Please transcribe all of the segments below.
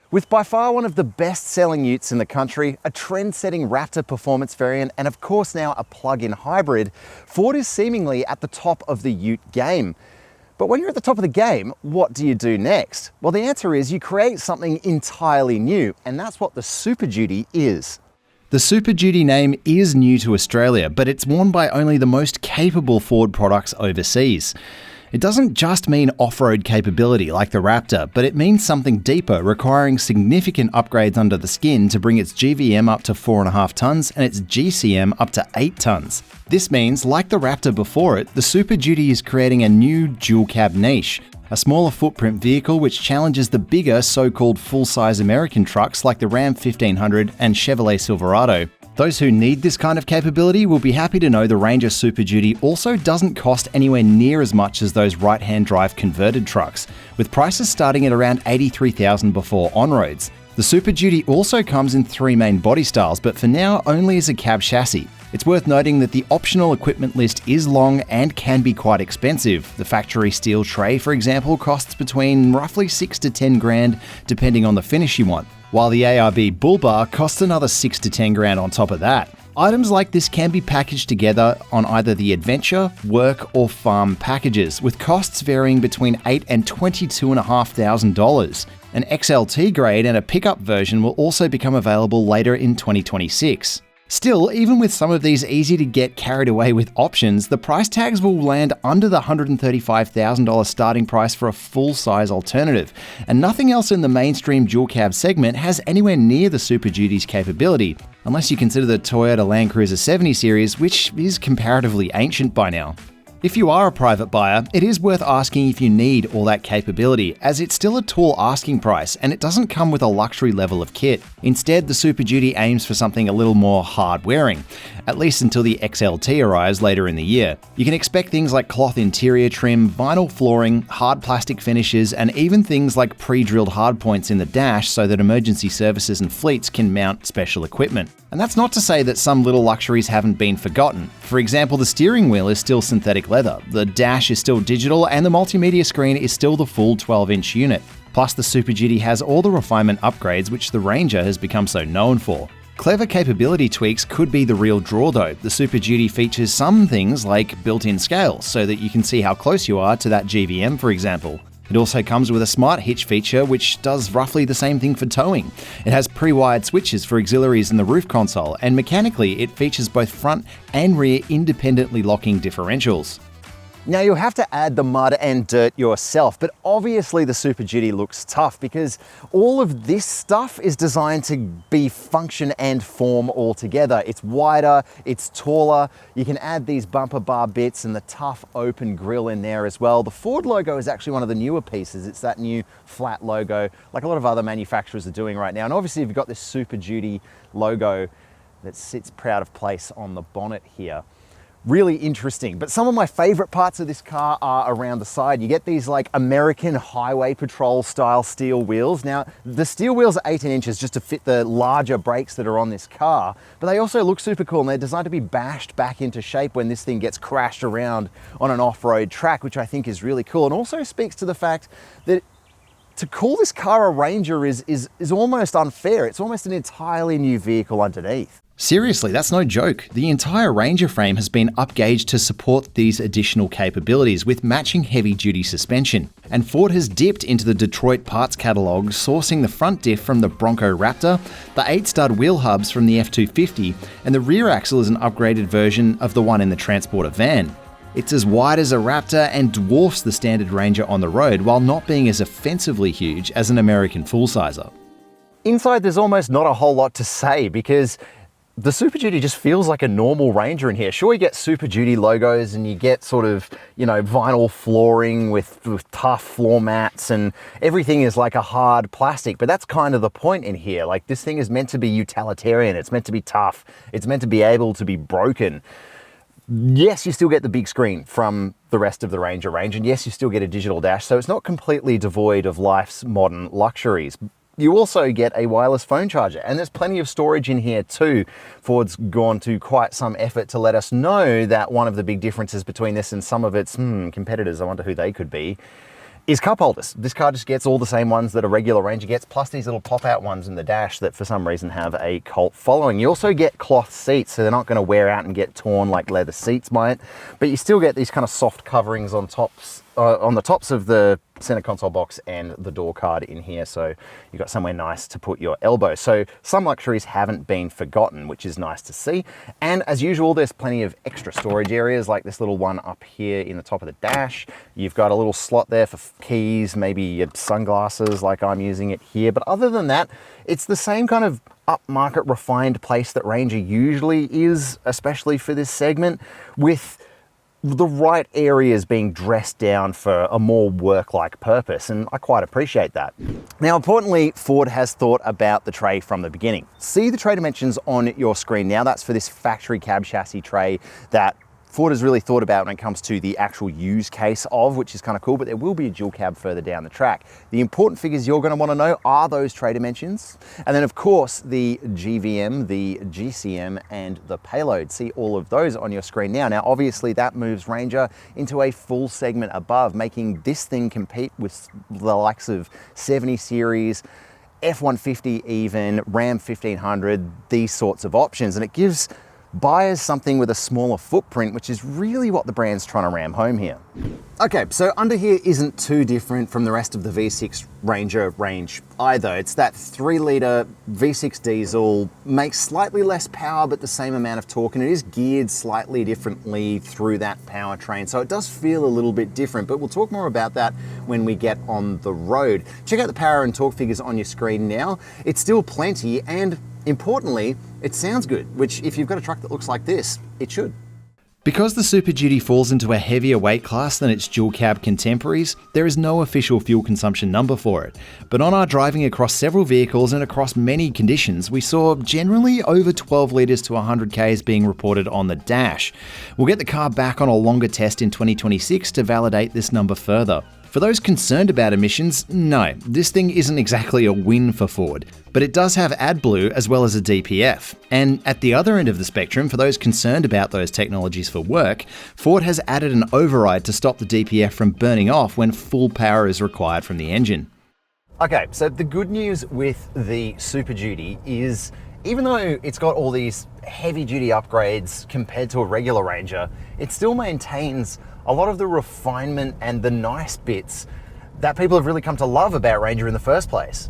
With by far one of the best-selling utes in the country, a trend-setting Raptor performance variant, and of course now a plug-in hybrid, Ford is seemingly at the top of the ute game. But when you're at the top of the game, what do you do next? Well, the answer is you create something entirely new, and that's what the Super Duty is. The Super Duty name is new to Australia, but it's worn by only the most capable Ford products overseas. It doesn't just mean off-road capability like the Raptor, but it means something deeper, requiring significant upgrades under the skin to bring its GVM up to 4.5 tonnes and its GCM up to 8 tonnes. This means, like the Raptor before it, the Super Duty is creating a new dual-cab niche, a smaller footprint vehicle which challenges the bigger so-called full-size American trucks like the Ram 1500 and Chevrolet Silverado. Those who need this kind of capability will be happy to know the Ranger Super Duty also doesn't cost anywhere near as much as those right-hand drive converted trucks, with prices starting at around $83,000 before on-roads. The Super Duty also comes in 3 main body styles, but for now only as a cab chassis. It's worth noting that the optional equipment list is long and can be quite expensive. The factory steel tray, for example, costs between roughly $6 to $10,000 depending on the finish you want, while the ARB bull bar costs another $6 to $10,000 on top of that. Items like this can be packaged together on either the adventure, work, or farm packages, with costs varying between $8,000 and $22,500. An XLT grade and a pickup version will also become available later in 2026. Still, even with some of these easy to get carried away with options, the price tags will land under the $135,000 starting price for a full-size alternative, and nothing else in the mainstream dual-cab segment has anywhere near the Super Duty's capability, unless you consider the Toyota Land Cruiser 70 series, which is comparatively ancient by now. If you are a private buyer, it is worth asking if you need all that capability, as it's still a tall asking price and it doesn't come with a luxury level of kit. Instead, the Super Duty aims for something a little more hard-wearing, at least until the XLT arrives later in the year. You can expect things like cloth interior trim, vinyl flooring, hard plastic finishes, and even things like pre-drilled hardpoints in the dash so that emergency services and fleets can mount special equipment. And that's not to say that some little luxuries haven't been forgotten. For example, the steering wheel is still synthetic leather, the dash is still digital, and the multimedia screen is still the full 12-inch unit. Plus, the Super Duty has all the refinement upgrades which the Ranger has become so known for. Clever capability tweaks could be the real draw though. The Super Duty features some things like built-in scales so that you can see how close you are to that GVM, for example. It also comes with a smart hitch feature which does roughly the same thing for towing. It has pre-wired switches for auxiliaries in the roof console, and mechanically it features both front and rear independently locking differentials. Now you'll have to add the mud and dirt yourself, but obviously the Super Duty looks tough because all of this stuff is designed to be function and form all together. It's wider, it's taller, you can add these bumper bar bits and the tough open grille in there as well. The Ford logo is actually one of the newer pieces. It's that new flat logo like a lot of other manufacturers are doing right now. And obviously you've got this Super Duty logo that sits proud of place on the bonnet here. Really interesting, but some of my favorite parts of this car are around the side. You get these like American highway patrol style steel wheels. Now, the steel wheels are 18 inches just to fit the larger brakes that are on this car, but they also look super cool and they're designed to be bashed back into shape when this thing gets crashed around on an off-road track, which I think is really cool and also speaks to the fact that to call this car a Ranger is almost unfair. It's almost an entirely new vehicle underneath. Seriously, that's no joke. The entire Ranger frame has been upgauged to support these additional capabilities with matching heavy-duty suspension. And Ford has dipped into the Detroit parts catalogue, sourcing the front diff from the Bronco Raptor, the 8-stud wheel hubs from the F250, and the rear axle is an upgraded version of the one in the Transporter van. It's as wide as a Raptor and dwarfs the standard Ranger on the road while not being as offensively huge as an American full-sizer. Inside, there's almost not a whole lot to say because the Super Duty just feels like a normal Ranger in here. Sure, you get Super Duty logos and you get sort of, vinyl flooring with tough floor mats and everything is like a hard plastic, but that's kind of the point in here. Like, this thing is meant to be utilitarian. It's meant to be tough. It's meant to be able to be broken. Yes, you still get the big screen from the rest of the Ranger range, and yes, you still get a digital dash, so it's not completely devoid of life's modern luxuries. You also get a wireless phone charger, and there's plenty of storage in here too. Ford's gone to quite some effort to let us know that one of the big differences between this and some of its competitors, I wonder who they could be, is cup holders. This car just gets all the same ones that a regular Ranger gets, plus these little pop-out ones in the dash that for some reason have a cult following. You also get cloth seats, so they're not going to wear out and get torn like leather seats might, but you still get these kind of soft coverings on the tops of the center console box and the door card in here, so you've got somewhere nice to put your elbow. So some luxuries haven't been forgotten, which is nice to see. And as usual, there's plenty of extra storage areas, like this little one up here in the top of the dash. You've got a little slot there for keys, maybe your sunglasses like I'm using it here. But other than that, it's the same kind of upmarket refined place that Ranger usually is, especially for this segment, with the right areas being dressed down for a more work-like purpose, and I quite appreciate that. Now, importantly, Ford has thought about the tray from the beginning. See the tray dimensions on your screen now. That's for this factory cab chassis tray that Ford has really thought about when it comes to the actual use case of, which is kind of cool, but there will be a dual cab further down the track. The important figures you're going to want to know are those tray dimensions, and then of course the GVM, the GCM, and the payload. See all of those on your screen now. Now obviously that moves Ranger into a full segment above, making this thing compete with the likes of 70 series, F-150 even, Ram 1500, these sorts of options, and it gives buyers something with a smaller footprint, which is really what the brand's trying to ram home here. Okay, so under here isn't too different from the rest of the V6 Ranger range either. It's that 3-litre V6 diesel, makes slightly less power but the same amount of torque, and it is geared slightly differently through that powertrain, so it does feel a little bit different, but we'll talk more about that when we get on the road. Check out the power and torque figures on your screen now. It's still plenty, and importantly, it sounds good, which if you've got a truck that looks like this, it should. Because the Super Duty falls into a heavier weight class than its dual cab contemporaries, there is no official fuel consumption number for it. But on our driving across several vehicles and across many conditions, we saw generally over 12 litres to 100 Ks being reported on the dash. We'll get the car back on a longer test in 2026 to validate this number further. For those concerned about emissions, no, this thing isn't exactly a win for Ford, but it does have AdBlue as well as a DPF. And at the other end of the spectrum, for those concerned about those technologies for work, Ford has added an override to stop the DPF from burning off when full power is required from the engine. Okay, so the good news with the Super Duty is, even though it's got all these heavy duty upgrades compared to a regular Ranger, it still maintains a lot of the refinement and the nice bits that people have really come to love about Ranger in the first place.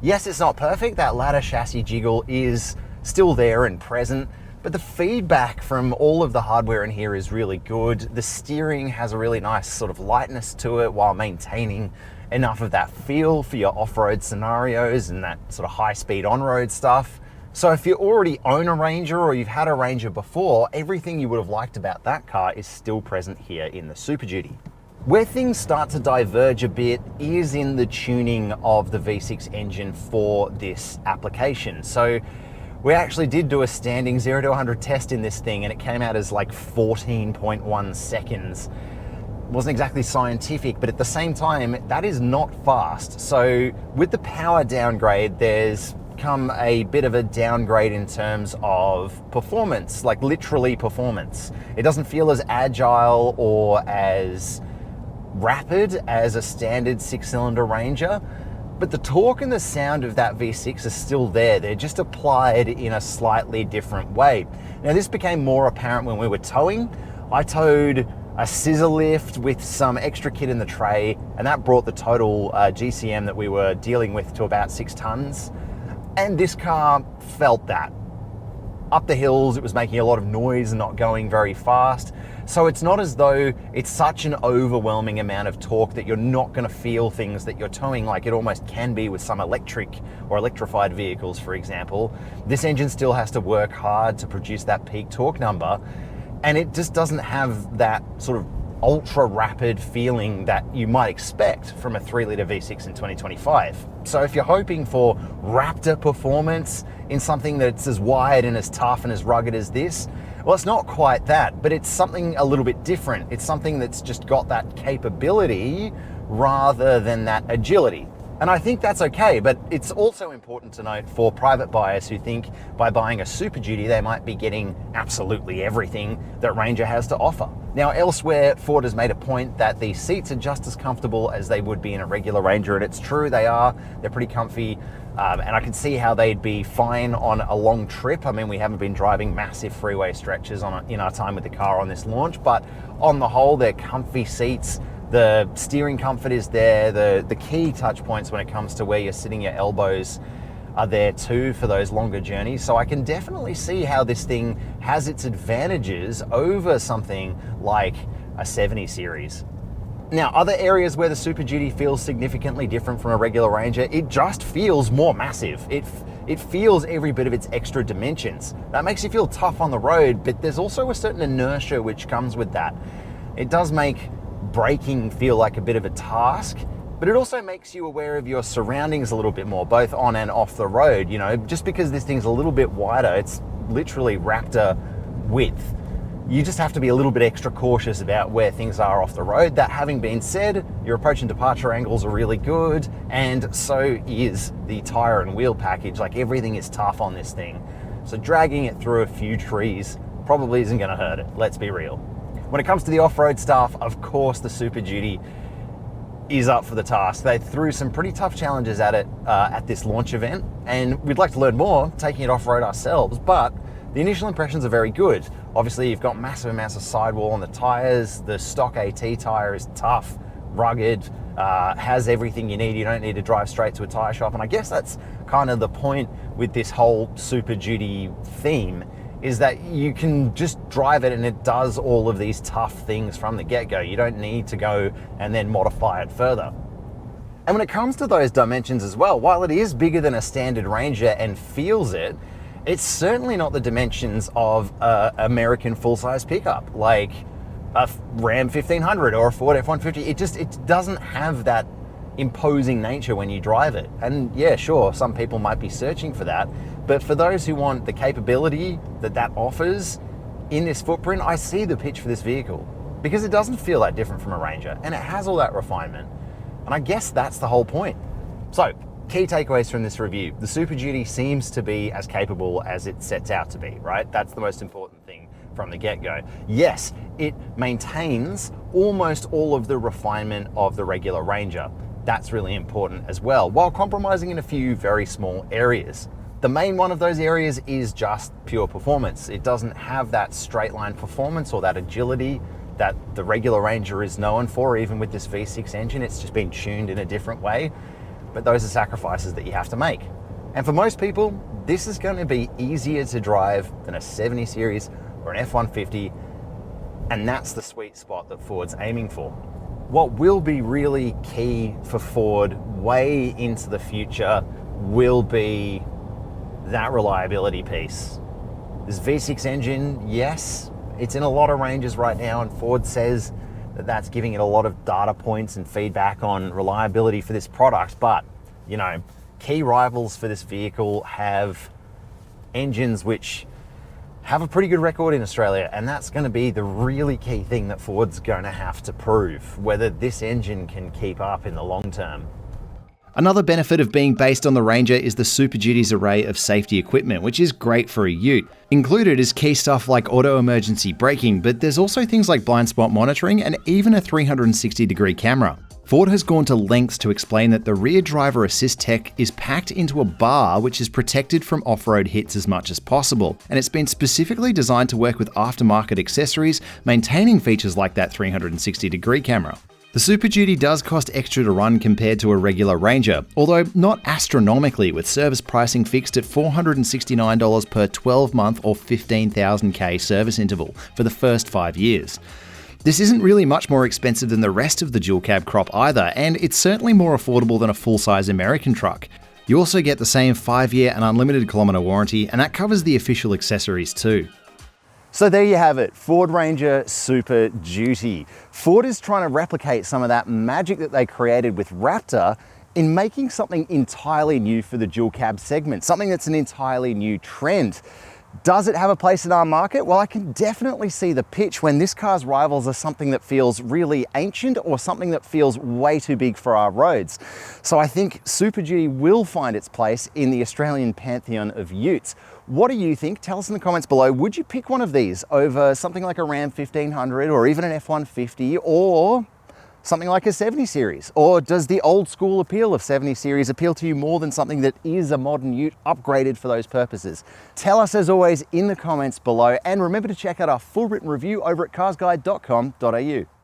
Yes, it's not perfect. That ladder chassis jiggle is still there and present, but the feedback from all of the hardware in here is really good. The steering has a really nice sort of lightness to it while maintaining enough of that feel for your off-road scenarios and that sort of high-speed on-road stuff. So if you already own a Ranger or you've had a Ranger before, everything you would have liked about that car is still present here in the Super Duty. Where things start to diverge a bit is in the tuning of the V6 engine for this application. So we actually did do a standing 0 to 100 test in this thing, and it came out as like 14.1 seconds. Wasn't exactly scientific, but at the same time, that is not fast. So with the power downgrade, there's come a bit of a downgrade in terms of performance, like literally performance. It doesn't feel as agile or as rapid as a standard 6-cylinder Ranger, but the torque and the sound of that V6 is still there. They're just applied in a slightly different way. Now, this became more apparent when we were towing. I towed a scissor lift with some extra kit in the tray, and that brought the total GCM that we were dealing with to about 6 tons. And this car felt that. Up the hills, it was making a lot of noise and not going very fast. So it's not as though it's such an overwhelming amount of torque that you're not going to feel things that you're towing like it almost can be with some electric or electrified vehicles, for example. This engine still has to work hard to produce that peak torque number, and it just doesn't have that sort of ultra rapid feeling that you might expect from a 3-litre V6 in 2025. So if you're hoping for Raptor performance in something that's as wide and as tough and as rugged as this, well, it's not quite that, but it's something a little bit different. It's something that's just got that capability rather than that agility. And I think that's okay, but it's also important to note for private buyers who think by buying a Super Duty, they might be getting absolutely everything that Ranger has to offer. Now, elsewhere, Ford has made a point that the seats are just as comfortable as they would be in a regular Ranger, and it's true, they are. They're pretty comfy, and I can see how they'd be fine on a long trip. I mean, we haven't been driving massive freeway stretches in our time with the car on this launch, but on the whole, they're comfy seats. The steering comfort is there. The key touch points when it comes to where you're sitting, your elbows are there too for those longer journeys. So I can definitely see how this thing has its advantages over something like a 70 series. Now, other areas where the Super Duty feels significantly different from a regular Ranger, it just feels more massive. It feels every bit of its extra dimensions. That makes you feel tough on the road, but there's also a certain inertia which comes with that. It does make braking feel like a bit of a task, but it also makes you aware of your surroundings a little bit more, both on and off the road. You know, just because this thing's a little bit wider, it's literally Raptor width. You just have to be a little bit extra cautious about where things are off the road. That having been said, your approach and departure angles are really good, and so is the tire and wheel package. Like, everything is tough on this thing. So dragging it through a few trees probably isn't gonna hurt it, let's be real. When it comes to the off-road stuff, of course the Super Duty is up for the task. They threw some pretty tough challenges at it at this launch event, and we'd like to learn more, taking it off-road ourselves, but the initial impressions are very good. Obviously, you've got massive amounts of sidewall on the tires. The stock AT tire is tough, rugged, has everything you need. You don't need to drive straight to a tire shop, and I guess that's kind of the point with this whole Super Duty theme, is that you can just drive it and it does all of these tough things from the get-go. You don't need to go and then modify it further. And when it comes to those dimensions as well, while it is bigger than a standard Ranger and feels it, it's certainly not the dimensions of an American full-size pickup, like a Ram 1500 or a Ford F-150. It doesn't have that imposing nature when you drive it. And yeah, sure, some people might be searching for that, but for those who want the capability that offers in this footprint, I see the pitch for this vehicle, because it doesn't feel that different from a Ranger, and it has all that refinement. And I guess that's the whole point. So, key takeaways from this review. The Super Duty seems to be as capable as it sets out to be, right? That's the most important thing from the get-go. Yes, it maintains almost all of the refinement of the regular Ranger. That's really important as well, while compromising in a few very small areas. The main one of those areas is just pure performance. It doesn't have that straight line performance or that agility that the regular Ranger is known for, even with this V6 engine. It's just been tuned in a different way, but those are sacrifices that you have to make. And for most people, this is going to be easier to drive than a 70 series or an F-150, and that's the sweet spot that Ford's aiming for. What will be really key for Ford way into the future will be that reliability piece. This V6 engine, yes, it's in a lot of ranges right now, and Ford says that that's giving it a lot of data points and feedback on reliability for this product, but, you know, key rivals for this vehicle have engines which have a pretty good record in Australia, and that's going to be the really key thing that Ford's going to have to prove, whether this engine can keep up in the long term. Another benefit of being based on the Ranger is the Super Duty's array of safety equipment, which is great for a ute. Included is key stuff like auto emergency braking, but there's also things like blind spot monitoring and even a 360-degree camera. Ford has gone to lengths to explain that the rear driver assist tech is packed into a bar which is protected from off-road hits as much as possible, and it's been specifically designed to work with aftermarket accessories, maintaining features like that 360-degree camera. The Super Duty does cost extra to run compared to a regular Ranger, although not astronomically, with service pricing fixed at $469 per 12-month or 15,000 K service interval for the first 5 years. This isn't really much more expensive than the rest of the dual cab crop either, and it's certainly more affordable than a full-size American truck. You also get the same 5-year and unlimited kilometre warranty, and that covers the official accessories too. So there you have it, Ford Ranger Super Duty. Ford is trying to replicate some of that magic that they created with Raptor in making something entirely new for the dual cab segment, something that's an entirely new trend. Does it have a place in our market? Well, I can definitely see the pitch when this car's rivals are something that feels really ancient or something that feels way too big for our roads. So I think Super Duty will find its place in the Australian pantheon of utes. What do you think? Tell us in the comments below. Would you pick one of these over something like a Ram 1500 or even an F-150 or something like a 70 series? Or does the old school appeal of 70 series appeal to you more than something that is a modern ute upgraded for those purposes? Tell us as always in the comments below, and remember to check out our full written review over at carsguide.com.au.